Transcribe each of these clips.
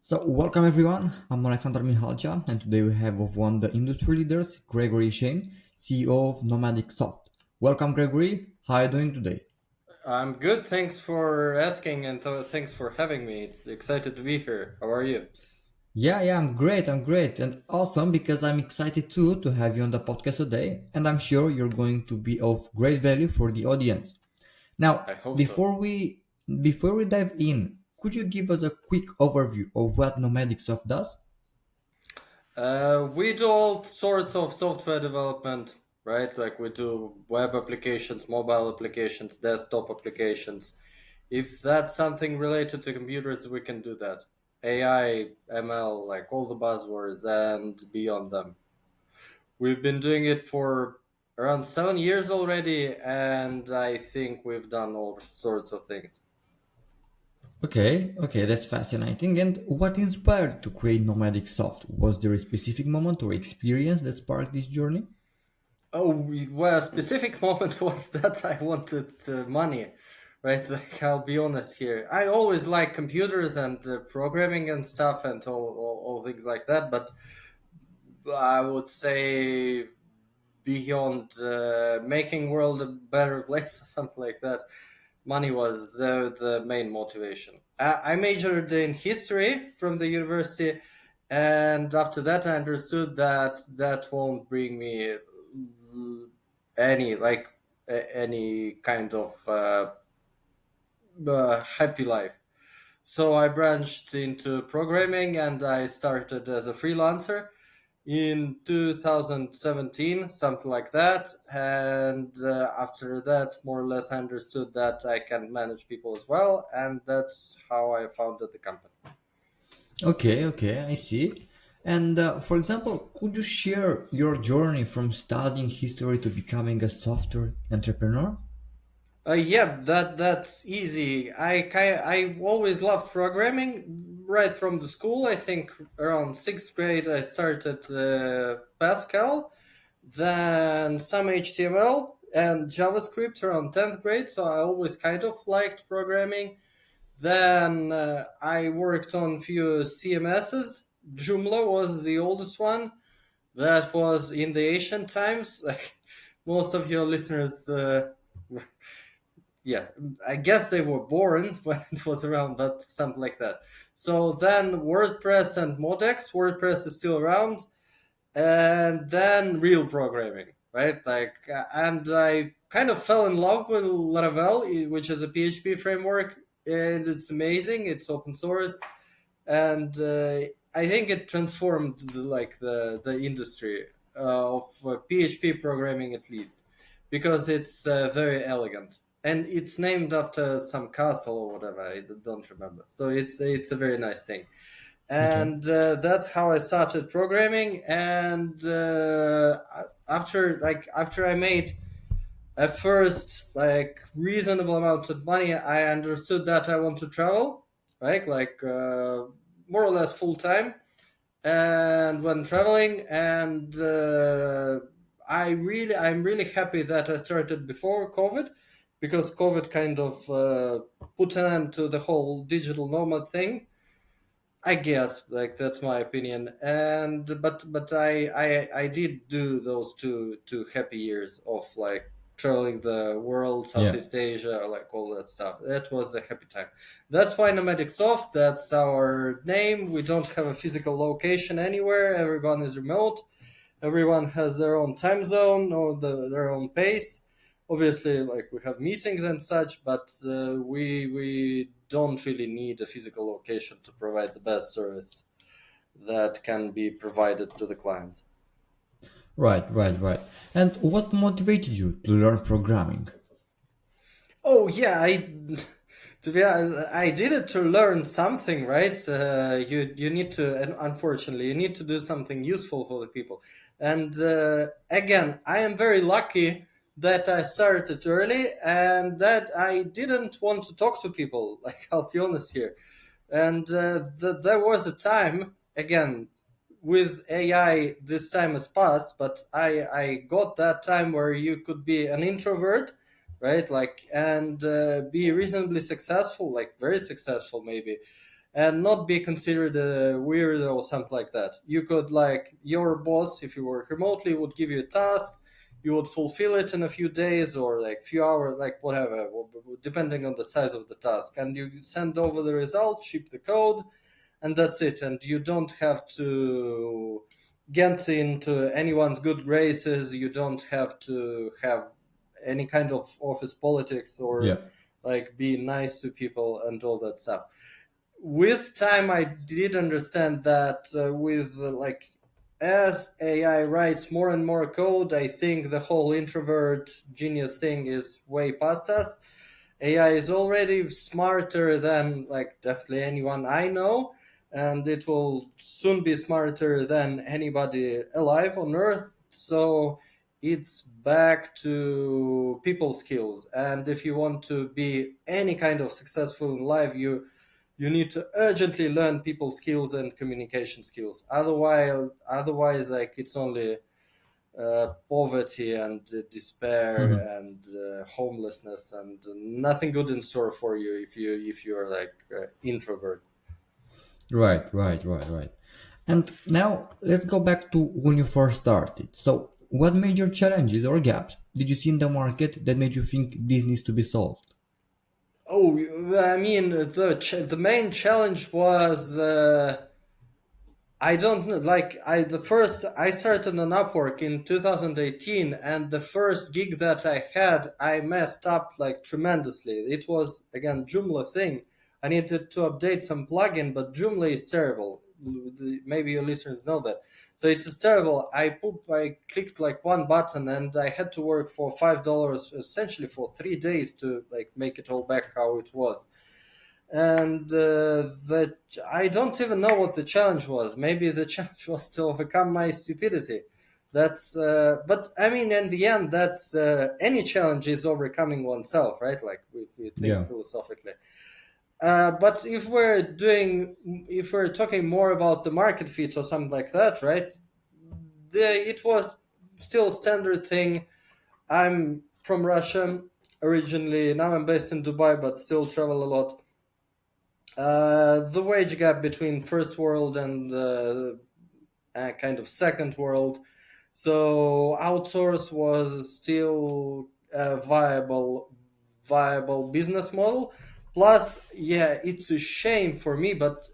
So, welcome everyone. I'm Alexander Mihalcea, and today we have of one of the industry leaders, Gregory Shein, CEO of Nomadicsoft. Welcome, Gregory. How are you doing today? I'm good. Thanks for asking and thanks for having me. It's excited to be here. How are you? Yeah, I'm great. I'm great and awesome because I'm excited too to have you on the podcast today, and I'm sure you're going to be of great value for the audience. Now, I hope so. before we dive in, could you give us a quick overview of what Nomadicsoft does? We do all sorts of software development, right? Like we do web applications, mobile applications, desktop applications. If that's something related to computers, we can do that. AI, ML, like all the buzzwords and beyond them. We've been doing it for around 7 years already, and I think we've done all sorts of things. Okay, that's fascinating. And what inspired to create Nomadicsoft? Was there a specific moment or experience that sparked this journey? Oh, well, a specific moment was that I wanted money, right? Like, I'll be honest here. I always like computers and programming and stuff and all things like that, but I would say beyond making world a better place or something like that, money was the main motivation. I majored in history from the university, and after that I understood that that won't bring me any like any kind of happy life. So I branched into programming and I started as a freelancer in 2017, something like that. And after that, more or less, I understood that I can manage people as well. And that's how I founded the company. Okay, I see. And for example, could you share your journey from studying history to becoming a software entrepreneur? Yeah, that's easy. I always loved programming right from the school. I think around sixth grade I started Pascal, then some HTML and JavaScript around 10th grade. So I always kind of liked programming. Then I worked on few CMSs. Joomla was the oldest one. That was in the ancient times. Like most of your listeners yeah, I guess they were born when it was around, but something like that. So then WordPress and Modex. WordPress is still around, and then real programming, right? And I kind of fell in love with Laravel, which is a PHP framework, and it's amazing. It's open source, and I think it transformed the industry of PHP programming at least, because it's very elegant and it's named after some castle or whatever. I don't remember. So it's a very nice thing, Okay. and that's how I started programming. And after I made a first reasonable amount of money, I understood that I want to travel, right? More or less full time. And when traveling, and I'm really happy that I started before COVID, because COVID kind of put an end to the whole digital nomad thing. I guess that's my opinion. And but I did do those two happy years of like traveling the world, Yeah. Southeast Asia, like all that stuff. That was a happy time. That's why Nomadicsoft. That's our name. We don't have a physical location anywhere. Everyone is remote. Everyone has their own time zone or their own pace. Obviously, like we have meetings and such, but we don't really need a physical location to provide the best service that can be provided to the clients. Right. And what motivated you to learn programming? Oh yeah, I to be honest, I did it to learn something, right? You need to, and unfortunately, you need to do something useful for the people. And again, I am very lucky that I started early and that I didn't want to talk to people. Like I'll be honest here, and there was a time again with AI. This time has passed, but I got that time where you could be an introvert, right? Like and be reasonably successful, like very successful maybe, and not be considered a weirdo or something like that. You could, like, your boss, if you work remotely, would give you a task, you would fulfill it in a few days or like few hours, like whatever, depending on the size of the task, and you send over the result, ship the code, and that's it. And you don't have to get into anyone's good graces. You don't have to have any kind of office politics or Yeah. like be nice to people and all that stuff. With time, I did understand that with like as AI writes more and more code, I think the whole introvert genius thing is way past us. AI is already smarter than like definitely anyone I know, and it will soon be smarter than anybody alive on Earth. So it's back to people skills, and if you want to be any kind of successful in life, you need to urgently learn people skills and communication skills. Otherwise, like it's only poverty and Mhm. despair and homelessness and nothing good in store for you if you're like introvert. Right, right, right, right. And now let's go back to when you first started. So, what major challenges or gaps did you see in the market that made you think this needs to be solved? Oh, I mean, the main challenge was I don't know. Like the first I started on Upwork in 2018, and the first gig that I had, I messed up like tremendously. It was again Joomla thing. I needed to update some plugin, but Joomla is terrible. Maybe your listeners know that. So it is terrible. I clicked like one button, and I had to work for $5 essentially for 3 days to like make it all back how it was. And the I don't even know what the challenge was. Maybe the challenge was to overcome my stupidity. That's but I mean, in the end, that's any challenge is overcoming oneself, right? Like if we think Yeah. philosophically. But if we're talking more about the market fit or something like that, right? It was still standard thing. I'm from Russia originally. Now I'm based in Dubai, but still travel a lot. The wage gap between first world and kind of second world. So outsource was still a viable business model. Plus, yeah, it's a shame for me, but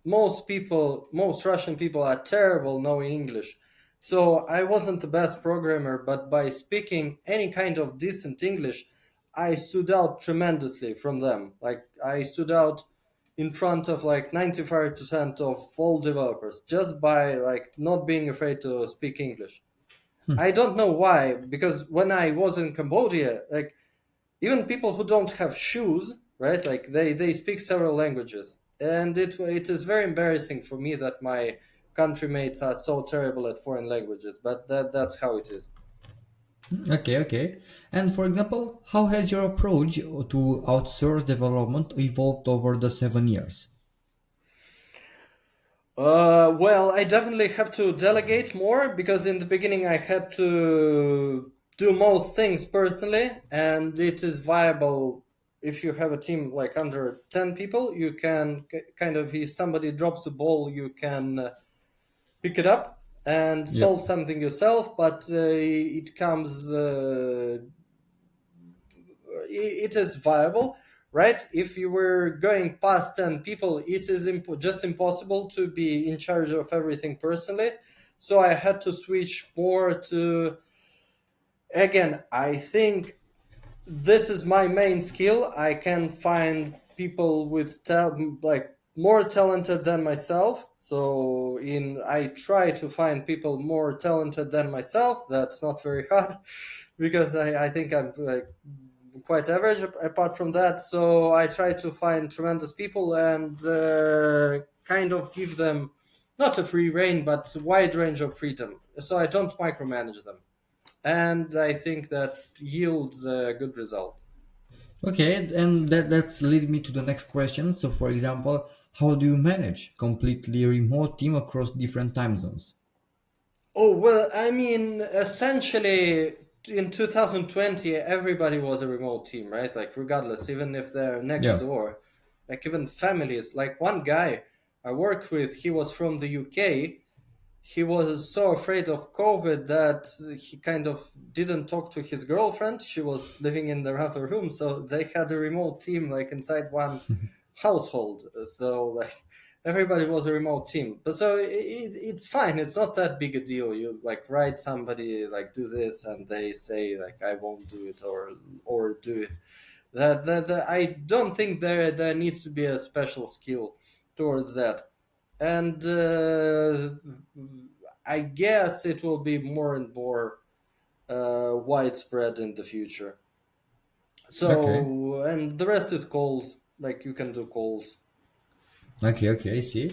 most Russian people are terrible knowing English. So I wasn't the best programmer, but by speaking any kind of decent English, I stood out tremendously from them. Like I stood out in front of like 95% of all developers just by like not being afraid to speak English. I don't know why, because when I was in Cambodia, like even people who don't have shoes, right? Like they speak several languages, and it is very embarrassing for me that my country mates are so terrible at foreign languages. But that's how it is. Okay, okay. And for example, how has your approach to outsource development evolved over the 7 years? Well, I definitely have to delegate more because in the beginning I had to do most things personally, and it is viable if you have a team like under 10 people. You can kind of, if somebody drops a ball, you can pick it up and solve Yep. something yourself, but it comes it is viable, right? If you were going past 10 people, it is just impossible to be in charge of everything personally. So I had to switch more to, again, I think this is my main skill. I can find people with like more talented than myself. So in I try to find people more talented than myself. That's not very hard because I think I'm like quite average apart from that. So I try to find tremendous people and kind of give them not a free reign but a wide range of freedom. So I don't micromanage them, and I think that yields a good result. Okay, and that's lead me to the next question. So, for example, how do you manage completely remote team across different time zones? Oh, well, I mean, essentially, in 2020, everybody was a remote team, right? Like, regardless, even if they're next Yeah. door. like even families. Like one guy I worked with, he was from the UK. He was so afraid of COVID that he kind of didn't talk to his girlfriend. She was living in the other room, so they had a remote team like inside one household. So like everybody was a remote team. But so it's fine. It's not that big a deal. You like write somebody like do this, and they say like I won't do it or do it. I don't think there needs to be a special skill towards that, and I guess it will be more and more widespread in the future. Okay. So, and the rest is calls. Like you can do calls. Okay, okay, I see.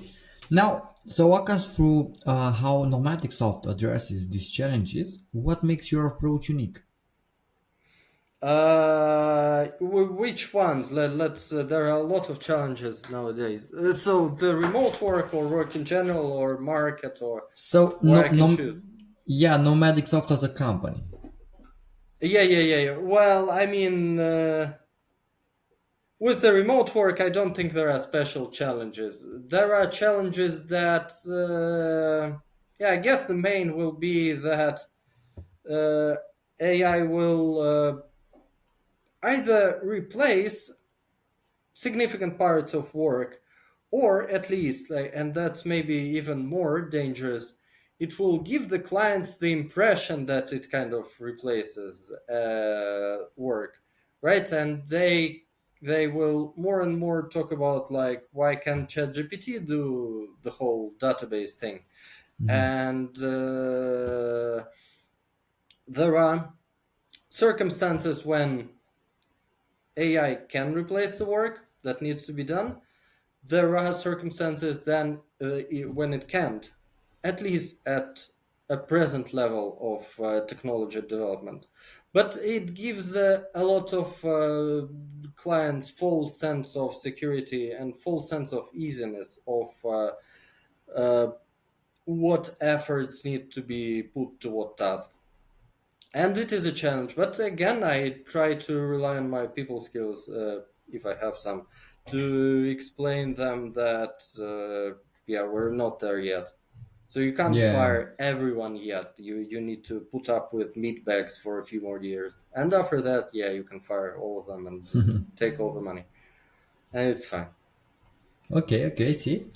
Now, so walk us through how Nomadicsoft addresses these challenges. What makes your approach unique? Which ones? Let's. There are a lot of challenges nowadays. So the remote work or work in general or market or So, where I can choose. yeah, Nomadicsoft as a company. Yeah. Well, I mean, with the remote work, I don't think there are special challenges. There are challenges that, yeah, I guess the main will be that uh, AI will either replace significant parts of work, or at least, like, and that's maybe even more dangerous, it will give the clients the impression that it kind of replaces work, right? And they will more and more talk about like why can't ChatGPT do the whole database thing, Mhm. and there are circumstances when AI can replace the work that needs to be done. There are circumstances then when it can't, at least at a present level of technology development. But it gives a lot of clients full sense of security and full sense of easiness of uh, what efforts need to be put to what task. And it is a challenge, but again, I try to rely on my people skills, if I have some, to explain them that yeah, we're not there yet. So you can't Yeah. fire everyone yet. You need to put up with meat bags for a few more years, and after that, yeah, you can fire all of them and take all the money, and it's fine. Okay, okay, I see.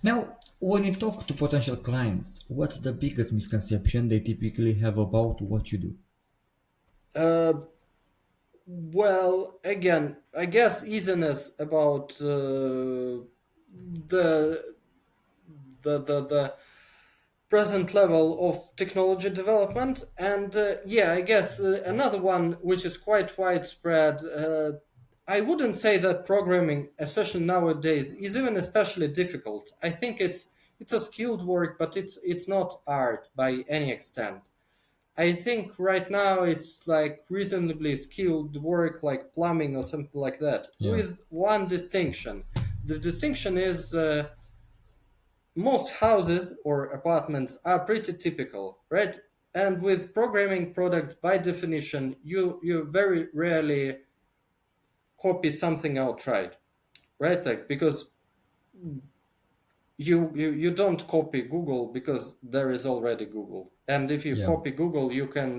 Now, when you talk to potential clients, what's the biggest misconception they typically have about what you do? Uh, well, again, I guess easiness about the the present level of technology development, and yeah, I guess another one which is quite widespread. I wouldn't say that programming, especially nowadays, is even especially difficult. I think it's a skilled work, but it's not art by any extent. I think right now it's like reasonably skilled work like plumbing or something like that, Yeah. with one distinction. The distinction is most houses or apartments are pretty typical, right? And with programming products, by definition, you very rarely copy something outright, right? Like because you don't copy Google because there is already Google, and if you Yeah. copy Google, you can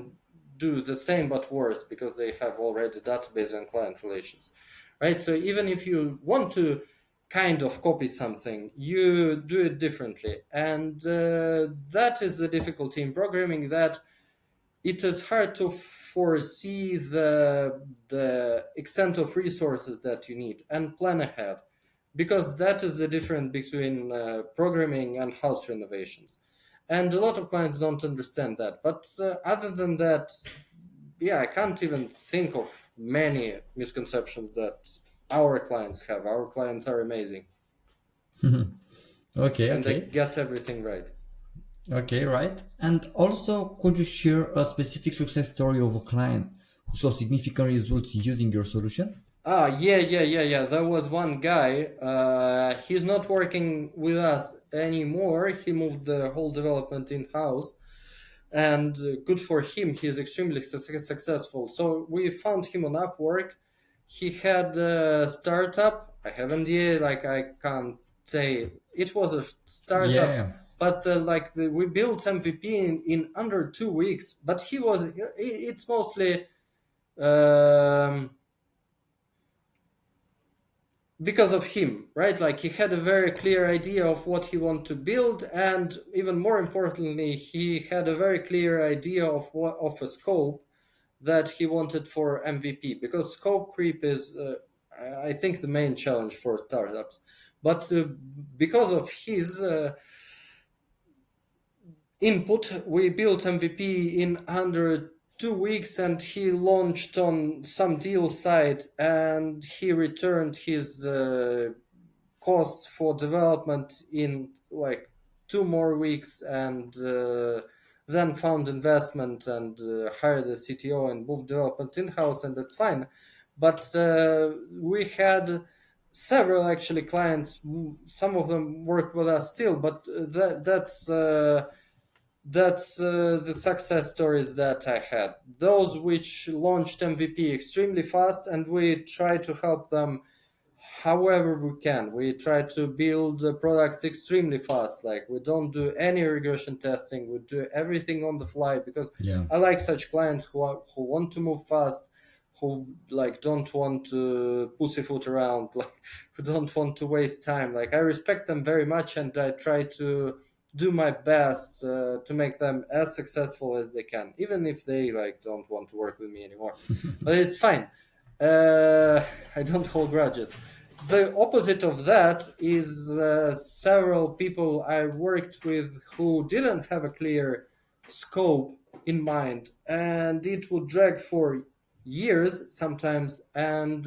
do the same but worse because they have already database and client relations, right? So even if you want to kind of copy something, you do it differently, and that is the difficulty in programming, that it is hard to foresee the extent of resources that you need and plan ahead, because that is the difference between programming and house renovations, and a lot of clients don't understand that. But other than that, yeah, I can't even think of many misconceptions that our clients have. Our clients are amazing, Okay, and they okay. get everything right. Okay, right. And also, could you share a specific success story of a client who saw significant results using your solution? Yeah. There was one guy. He's not working with us anymore. He moved the whole development in house, and good for him. He is extremely successful. So we found him on Upwork. He had a startup. I have NDA, like I can't say it was a startup, Yeah, but we built MVP in under 2 weeks. But he was it's mostly um, because of him, right? Like he had a very clear idea of what he wanted to build, and even more importantly, he had a very clear idea of what of a scope that he wanted for MVP. Because scope creep is, I think, the main challenge for startups. But because of his input, we built MVP in under 2 weeks, and he launched on some deal site, and he returned his costs for development in like 2 more weeks, and then found investment and hired a CTO and moved development in house, and that's fine. But we had several actually clients. Some of them work with us still, but that's the success stories that I had. Those which launched MVP extremely fast, and we try to help them however we can. We try to build products extremely fast. Like we don't do any regression testing. We do everything on the fly because yeah, I like such clients who want to move fast, who like don't want to pussyfoot around, like who don't want to waste time. Like I respect them very much, and I try to do my best to make them as successful as they can, even if they like don't want to work with me anymore. But it's fine. I don't hold grudges. The opposite of that is several people I worked with who didn't have a clear scope in mind, and it would drag for years sometimes, and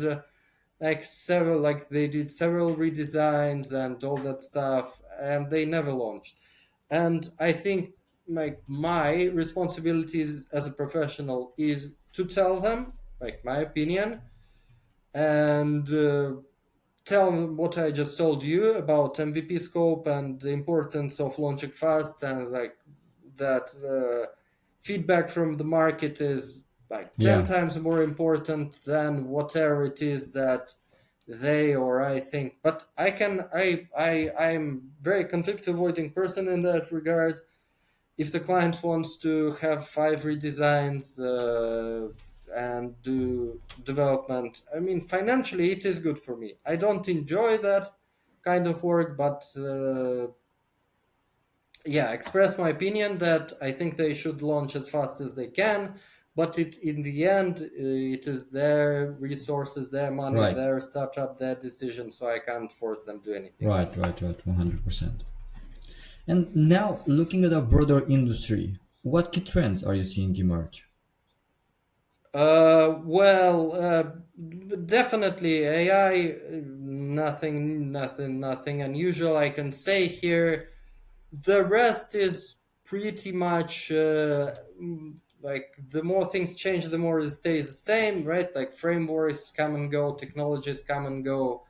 like they did several redesigns and all that stuff, and they never launched. And I think like my responsibilities as a professional is to tell them like my opinion, and tell them what I just told you about MVP scope and the importance of launching fast, and like that feedback from the market is like 10 yeah. times more important than whatever it is that they or I think. But I'm very conflict avoiding person in that regard. If the client wants to have 5 redesigns and do development, I mean, financially, it is good for me. I don't enjoy that kind of work, but yeah, express my opinion that I think they should launch as fast as they can. But in the end, it is their resources, their money, Right, their startup, their decision. So I can't force them to do anything. right, 100%. And now, looking at a broader industry, what key trends are you seeing emerge? Well, definitely AI. Nothing unusual I can say here. The rest is pretty much like the more things change, the more it stays the same, right? Like frameworks come and go, technologies come and go.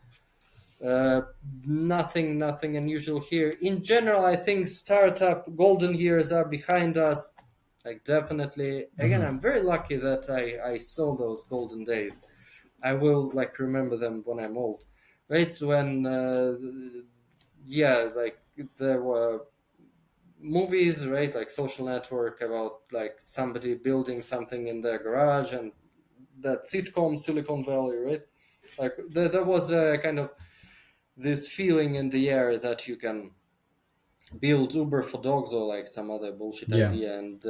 Uh, nothing unusual here. In general, I think startup golden years are behind us. Like definitely, again, I'm very lucky that I saw those golden days. I will like remember them when I'm old, right? When yeah, like there were movies, right? Like Social Network about like somebody building something in their garage, and that sitcom Silicon Valley, right? Like there was a kind of this feeling in the air that you can build Uber for dogs or like some other bullshit Yeah, idea and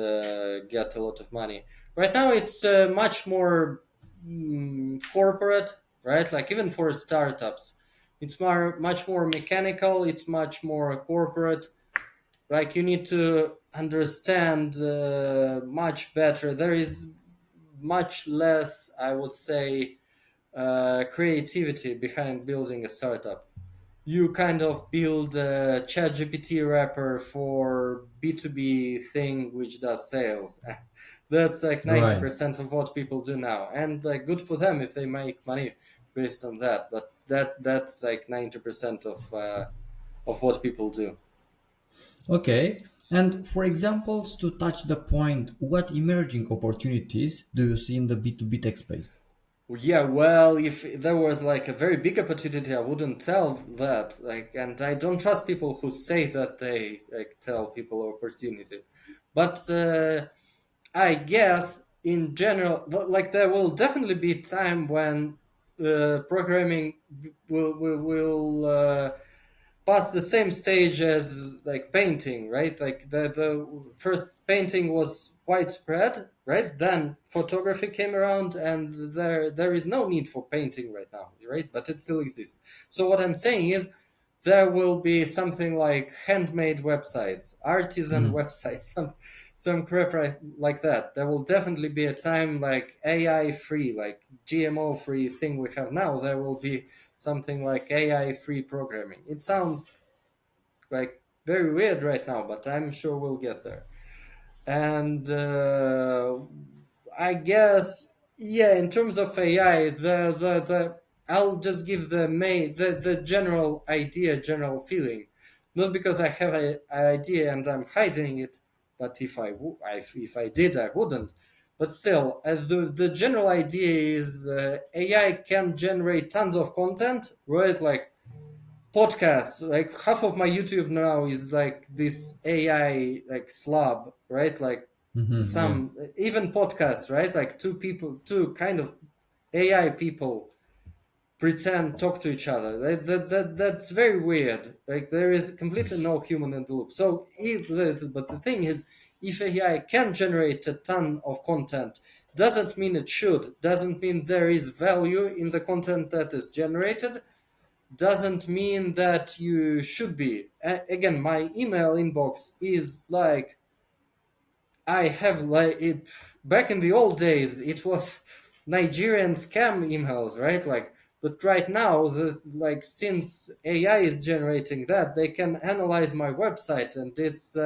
get a lot of money. Right now, it's much more corporate, right? Like even for startups, it's much more mechanical. It's much more corporate. Like you need to understand much better. There is much less, I would say, creativity behind building a startup. You kind of build a ChatGPT wrapper for B2B thing which does sales. That's like right, 90% of what people do now. And like good for them if they make money based on that. But that's like 90% of what people do. okay. And for examples to touch the point, what emerging opportunities do you see in the B2B tech space? Yeah, well, if there was like a very big opportunity, I wouldn't tell that. Like, and I don't trust people who say that they like tell people opportunity. But I guess in general, like there will definitely be time when programming will past the same stage as like painting, right? Like the first painting was widespread, right? Then photography came around, and there is no need for painting right now, right? But it still exists. So what I'm saying is there will be something like handmade websites, artisan Mhm. websites, some crap like that. There will definitely be a time like AI free, like GMO free thing we have now. There will be something like AI free programming. It sounds like very weird right now, but I'm sure we'll get there. And I guess, yeah, in terms of AI, the I'll just give the general idea, general feeling, not because I have an idea and I'm hiding it, but if I did, I wouldn't. But still, the general idea is AI can generate tons of content, right? Like podcasts, like half of my YouTube now is like this AI like slab, right? Like Yeah. some even podcasts, right? Like two kind of AI people pretend talk to each other. That's very weird. Like there is completely no human in the loop. So but the thing is, if AI can generate a ton of content, doesn't mean it should. Doesn't mean there is value in the content that is generated, doesn't mean that you should be. Again, my email inbox is like I have like it back in the old days. It was Nigerian scam emails, right? Like, but right now, the like since AI is generating that, they can analyze my website, and it's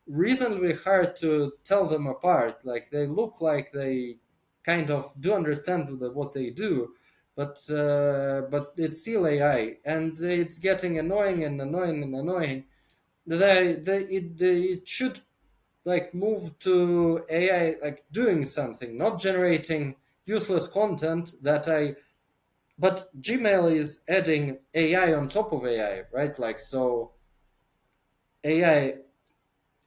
reasonably hard to tell them apart. Like they look like they kind of do understand what they do, but it's still AI, and it's getting annoying and annoying and annoying. It should like move to AI like doing something, not generating useless content that I. But Gmail is adding AI on top of AI, right? Like so, AI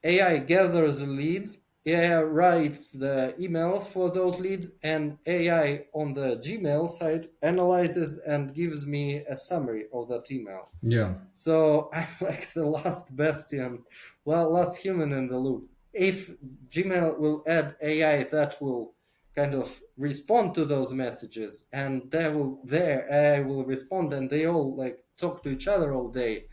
AI gathers leads, AI writes the emails for those leads, and AI on the Gmail side analyzes and gives me a summary of that email. Yeah. So I'm like the last bastion, well, last human in the loop. If Gmail will add AI that will kind of respond to those messages, and their AI will respond, and they all like talk to each other all day,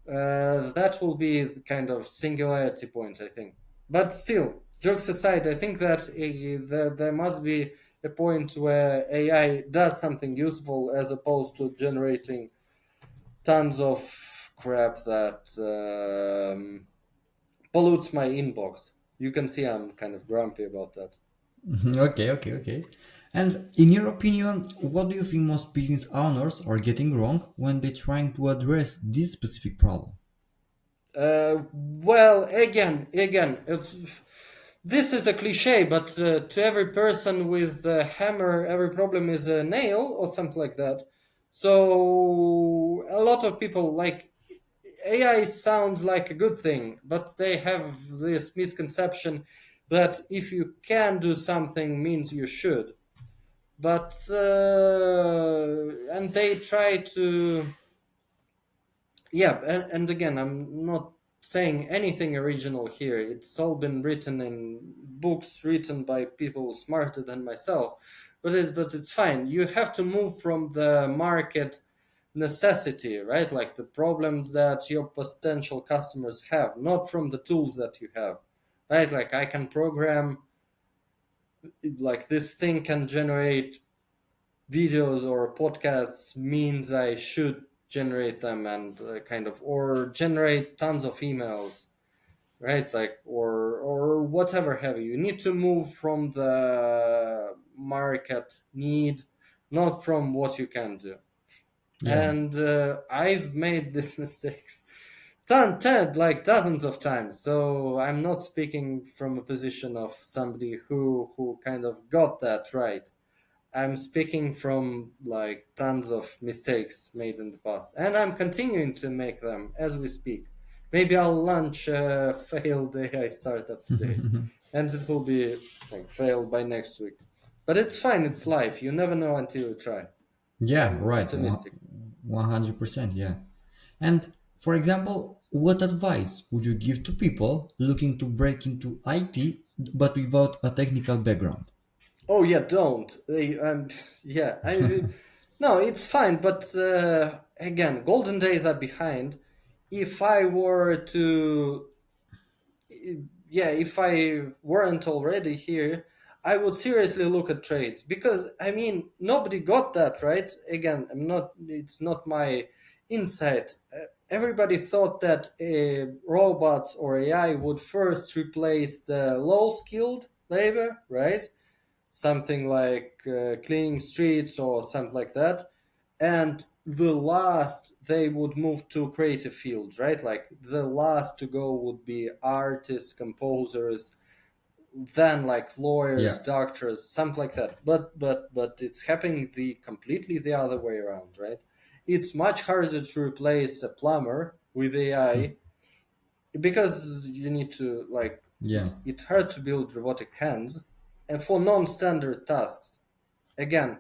that will be the kind of singularity point, I think. But still, jokes aside, I think that there must be a point where AI does something useful as opposed to generating tons of crap that pollutes my inbox. You can see I'm kind of grumpy about that. Okay, okay, okay. And in your opinion, what do you think most business owners are getting wrong when they're trying to address this specific problem? Well, again, this is a cliche, but to every person with a hammer, every problem is a nail or something like that. So a lot of people like AI sounds like a good thing, but they have this misconception that if you can do something means you should. But and they try to, yeah, and again, I'm not saying anything original here. It's all been written in books written by people smarter than myself. But it's fine. You have to move from the market necessity, right? Like the problems that your potential customers have, not from the tools that you have, right? Like I can program, like this thing can generate videos or podcasts means I should generate them and kind of or generate tons of emails, right? Like or whatever have you. You need to move from the market need, not from what you can do. Yeah. And I've made these mistakes like dozens of times. So I'm not speaking from a position of somebody who kind of got that right. I'm speaking from like tons of mistakes made in the past, and I'm continuing to make them as we speak. Maybe I'll launch a failed AI startup today, and it will be like failed by next week. But it's fine. It's life. You never know until you try. Yeah, I'm right. optimistic. 100%. Yeah. And for example, what advice would you give to people looking to break into IT but without a technical background? Oh yeah, don't. Yeah, no, it's fine. But again, golden days are behind. If I were to, yeah, if I weren't already here, I would seriously look at trades because I mean nobody got that right. Again, I'm not. It's not my insight. Everybody thought that robots or AI would first replace the low-skilled labor, right? Something like cleaning streets or something like that. And the last they would move to creative fields, right? Like the last to go would be artists, composers, then like lawyers, Yeah. doctors, something like that. But it's happening the completely the other way around, right? It's much harder to replace a plumber with AI because you need to like Yeah. it's hard to build robotic hands and for non-standard tasks. Again,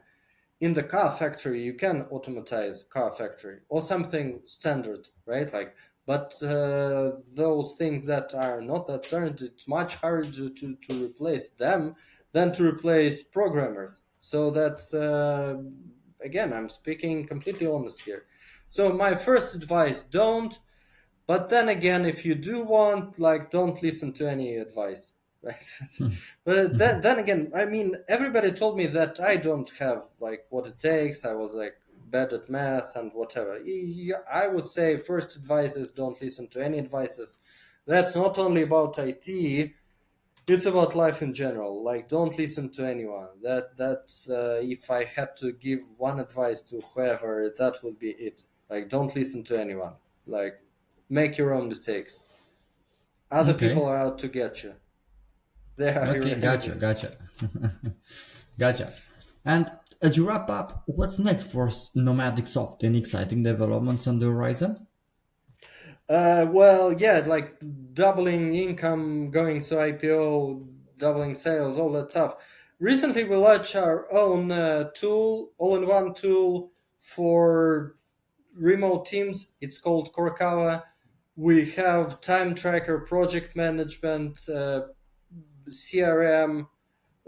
in the car factory you can automatize car factory or something standard, right? Like but those things that are not that standard, it's much harder to replace them than to replace programmers. So that's again, I'm speaking completely honest here. So my first advice, don't. But then again, if you do want, like, don't listen to any advice, right? But then again, I mean, everybody told me that I don't have like what it takes. I was like bad at math and whatever. I would say first advice is don't listen to any advices. That's not only about IT. It's about life in general. Like, don't listen to anyone. That's if I had to give one advice to whoever, that would be it. Like, don't listen to anyone. Like, make your own mistakes. Other people Okay. are out to get you. They are your Okay. Gotcha. enemies. Gotcha. Gotcha. And as you wrap up, what's next for Nomadicsoft? Any exciting developments on the horizon? Well, yeah, like doubling income, going to IPO, doubling sales, all that stuff. Recently, we launched our own tool, all-in-one tool for remote teams. It's called Korkawa. We have time tracker, project management, CRM,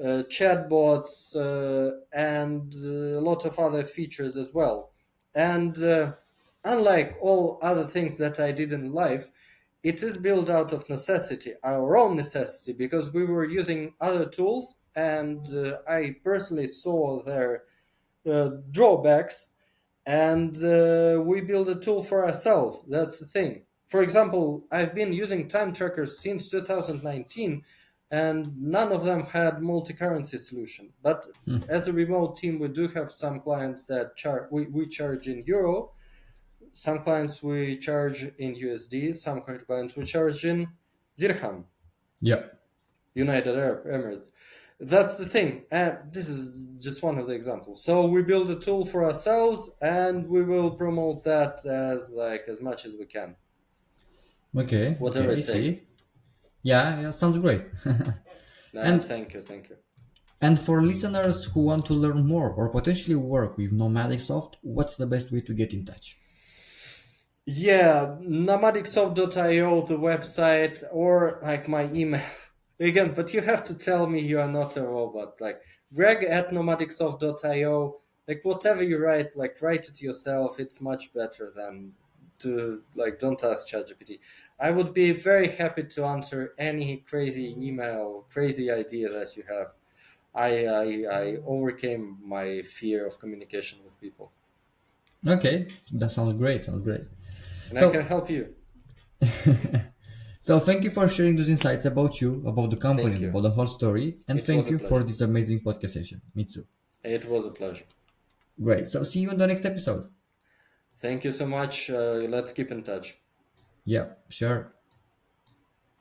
chatbots, and a lot of other features as well. And unlike all other things that I did in life, it is built out of necessity, our own necessity, because we were using other tools, and I personally saw their drawbacks, and we build a tool for ourselves. That's the thing. For example, I've been using time trackers since 2019, and none of them had multi-currency solution. But as a remote team, we do have some clients that we charge in euro, some clients we charge in USD, some clients we charge in dirham. Yeah. United Arab Emirates. That's the thing. This is just one of the examples. So we build a tool for ourselves, and we will promote that as like as much as we can, Okay. whatever Okay. I it takes. see. Yeah. Yeah. Sounds great. and Thank you, thank you. and for listeners who want to learn more or potentially work with Nomadicsoft, what's the best way to get in touch? Yeah, Nomadicsoft.io, the website, or like my email. Again, but you have to tell me you are not a robot. Like Greg at Nomadicsoft.io. Like whatever you write, like write it yourself. It's much better than to like don't ask ChatGPT. I would be very happy to answer any crazy email, crazy idea that you have. I overcame my fear of communication with people, Okay, that sounds great. Sounds great. and I can So, help you. so thank you for sharing those insights about you, about the company, Thank and you. about the whole story. And It was thank a you for pleasure. this amazing podcast session. Me too. It was a pleasure. Great. So, see you in the next episode. Thank you so much. Let's keep in touch. Yeah, sure.